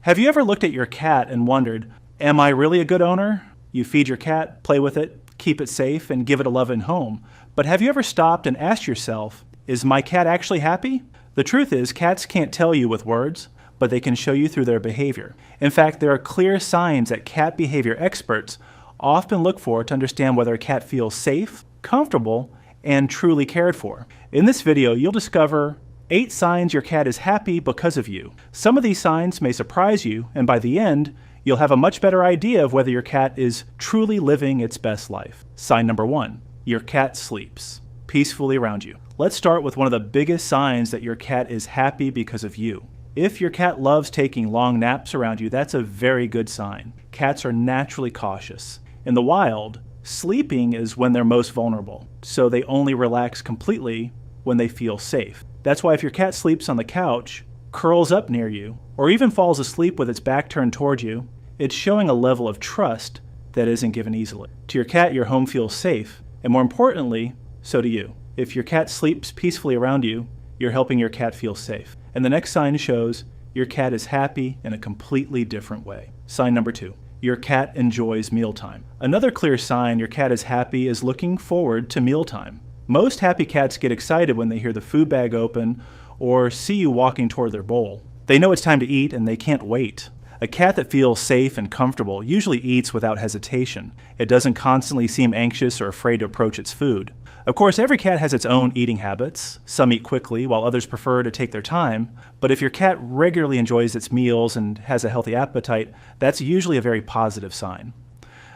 Have you ever looked at your cat and wondered, am I really a good owner? You feed your cat, play with it, keep it safe, and give it a loving home. But have you ever stopped and asked yourself, is my cat actually happy? The truth is, cats can't tell you with words, but they can show you through their behavior. In fact, there are clear signs that cat behavior experts often look for to understand whether a cat feels safe, comfortable, and truly cared for. In this video, you'll discover 8 signs your cat is happy because of you. Some of these signs may surprise you, and by the end, you'll have a much better idea of whether your cat is truly living its best life. Sign number 1, your cat sleeps peacefully around you. Let's start with one of the biggest signs that your cat is happy because of you. If your cat loves taking long naps around you, that's a very good sign. Cats are naturally cautious. In the wild, sleeping is when they're most vulnerable, so they only relax completely when they feel safe. That's why if your cat sleeps on the couch, curls up near you, or even falls asleep with its back turned toward you, it's showing a level of trust that isn't given easily. To your cat, your home feels safe, and more importantly, so do you. If your cat sleeps peacefully around you, you're helping your cat feel safe. And the next sign shows your cat is happy in a completely different way. Sign number 2, your cat enjoys mealtime. Another clear sign your cat is happy is looking forward to mealtime. Most happy cats get excited when they hear the food bag open or see you walking toward their bowl. They know it's time to eat and they can't wait. A cat that feels safe and comfortable usually eats without hesitation. It doesn't constantly seem anxious or afraid to approach its food. Of course, every cat has its own eating habits. Some eat quickly, while others prefer to take their time. But if your cat regularly enjoys its meals and has a healthy appetite, that's usually a very positive sign.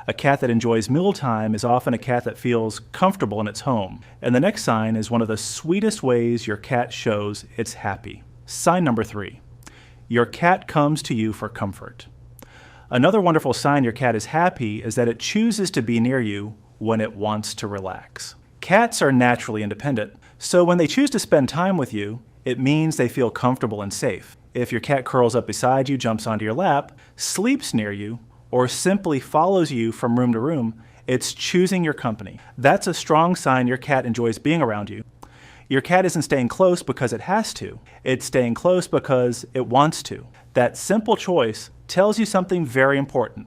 A cat that enjoys mealtime is often a cat that feels comfortable in its home. And the next sign is one of the sweetest ways your cat shows it's happy. Sign number 3, your cat comes to you for comfort. Another wonderful sign your cat is happy is that it chooses to be near you when it wants to relax. Cats are naturally independent, so when they choose to spend time with you, it means they feel comfortable and safe. If your cat curls up beside you, jumps onto your lap, sleeps near you, or simply follows you from room to room, it's choosing your company. That's a strong sign your cat enjoys being around you. Your cat isn't staying close because it has to. It's staying close because it wants to. That simple choice tells you something very important.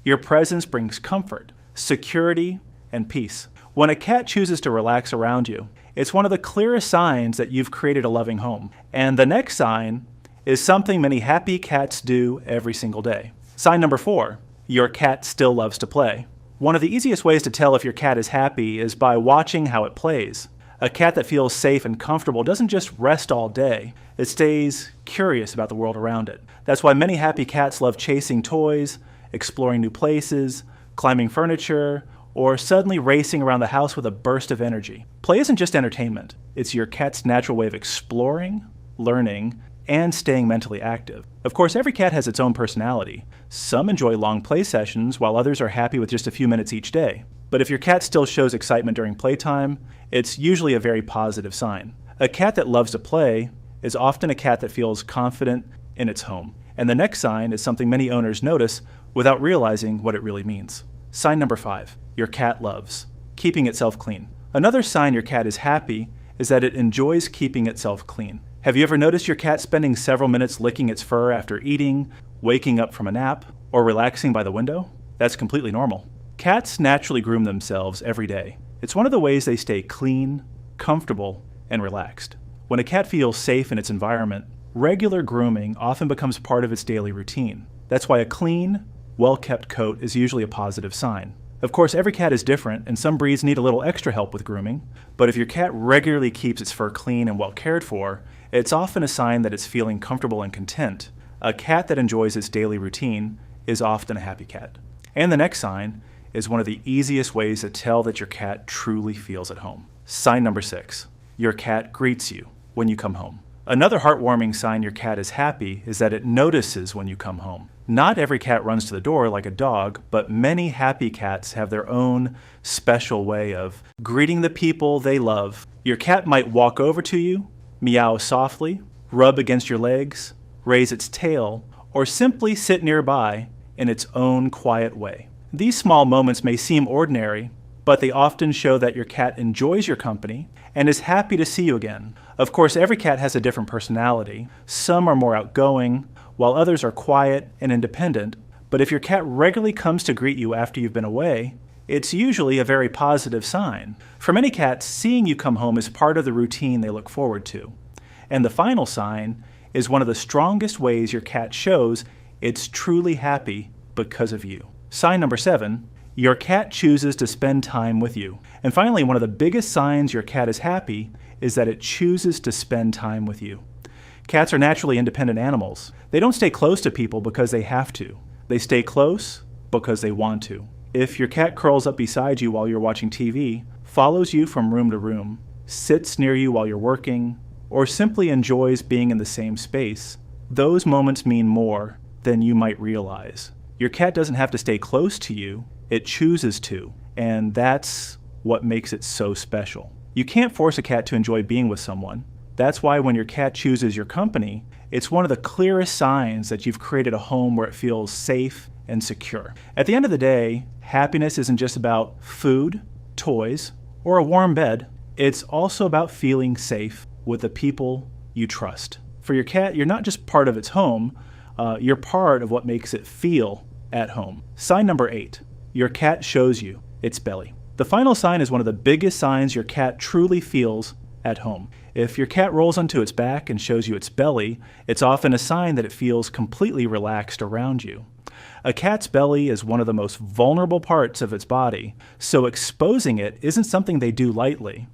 Your presence brings comfort, security, and peace. When a cat chooses to relax around you, it's one of the clearest signs that you've created a loving home. And the next sign is something many happy cats do every single day. Sign number 4, your cat still loves to play. One of the easiest ways to tell if your cat is happy is by watching how it plays. A cat that feels safe and comfortable doesn't just rest all day. It stays curious about the world around it. That's why many happy cats love chasing toys, exploring new places, climbing furniture, or suddenly racing around the house with a burst of energy. Play isn't just entertainment. It's your cat's natural way of exploring, learning, and staying mentally active. Of course, every cat has its own personality. Some enjoy long play sessions, while others are happy with just a few minutes each day. But if your cat still shows excitement during playtime, it's usually a very positive sign. A cat that loves to play is often a cat that feels confident in its home. And the next sign is something many owners notice without realizing what it really means. Sign number 5, your cat loves keeping itself clean. Another sign your cat is happy is that it enjoys keeping itself clean. Have you ever noticed your cat spending several minutes licking its fur after eating, waking up from a nap, or relaxing by the window? That's completely normal. Cats naturally groom themselves every day. It's one of the ways they stay clean, comfortable, and relaxed. When a cat feels safe in its environment, regular grooming often becomes part of its daily routine. That's why a clean, well-kept coat is usually a positive sign. Of course, every cat is different, and some breeds need a little extra help with grooming, but if your cat regularly keeps its fur clean and well cared for, it's often a sign that it's feeling comfortable and content. A cat that enjoys its daily routine is often a happy cat. And the next sign is one of the easiest ways to tell that your cat truly feels at home. Sign number 6, your cat greets you when you come home. Another heartwarming sign your cat is happy is that it notices when you come home. Not every cat runs to the door like a dog, but many happy cats have their own special way of greeting the people they love. Your cat might walk over to you, meow softly, rub against your legs, raise its tail, or simply sit nearby in its own quiet way. These small moments may seem ordinary, but they often show that your cat enjoys your company and is happy to see you again. Of course, every cat has a different personality. Some are more outgoing, while others are quiet and independent. But if your cat regularly comes to greet you after you've been away, it's usually a very positive sign. For many cats, seeing you come home is part of the routine they look forward to. And the final sign is one of the strongest ways your cat shows it's truly happy because of you. Sign number 7, your cat chooses to spend time with you. And finally, one of the biggest signs your cat is happy is that it chooses to spend time with you. Cats are naturally independent animals. They don't stay close to people because they have to. They stay close because they want to. If your cat curls up beside you while you're watching TV, follows you from room to room, sits near you while you're working, or simply enjoys being in the same space, those moments mean more than you might realize. Your cat doesn't have to stay close to you, it chooses to, and that's what makes it so special. You can't force a cat to enjoy being with someone. That's why when your cat chooses your company, it's one of the clearest signs that you've created a home where it feels safe and secure. At the end of the day, happiness isn't just about food, toys, or a warm bed. It's also about feeling safe with the people you trust. For your cat, you're not just part of its home, you're part of what makes it feel at home. Sign number 8, your cat shows you its belly. The final sign is one of the biggest signs your cat truly feels at home. If your cat rolls onto its back and shows you its belly, it's often a sign that it feels completely relaxed around you. A cat's belly is one of the most vulnerable parts of its body, so exposing it isn't something they do lightly.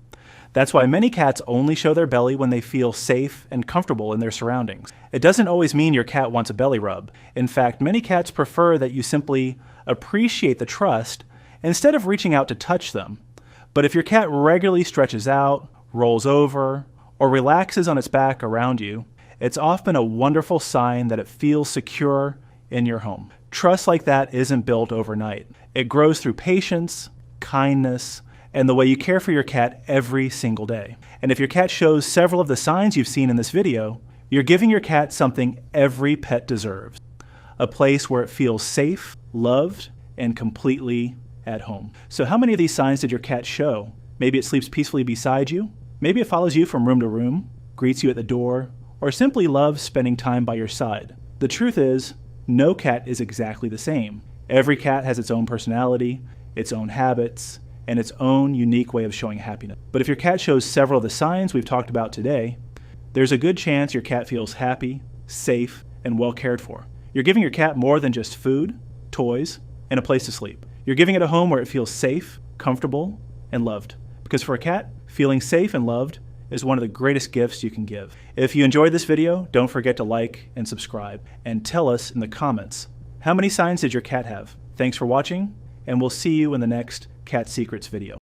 That's why many cats only show their belly when they feel safe and comfortable in their surroundings. It doesn't always mean your cat wants a belly rub. In fact, many cats prefer that you simply appreciate the trust instead of reaching out to touch them. But if your cat regularly stretches out, rolls over, or relaxes on its back around you, it's often a wonderful sign that it feels secure in your home. Trust like that isn't built overnight. It grows through patience, kindness, and the way you care for your cat every single day. And if your cat shows several of the signs you've seen in this video, you're giving your cat something every pet deserves. A place where it feels safe, loved, and completely at home. So how many of these signs did your cat show? Maybe it sleeps peacefully beside you. Maybe it follows you from room to room, greets you at the door, or simply loves spending time by your side. The truth is, no cat is exactly the same. Every cat has its own personality, its own habits, and its own unique way of showing happiness. But if your cat shows several of the signs we've talked about today, there's a good chance your cat feels happy, safe, and well cared for. You're giving your cat more than just food, toys, and a place to sleep. You're giving it a home where it feels safe, comfortable, and loved. Because for a cat, feeling safe and loved is one of the greatest gifts you can give. If you enjoyed this video, don't forget to like and subscribe, and tell us in the comments, how many signs did your cat have? Thanks for watching, and we'll see you in the next Cat Secrets video.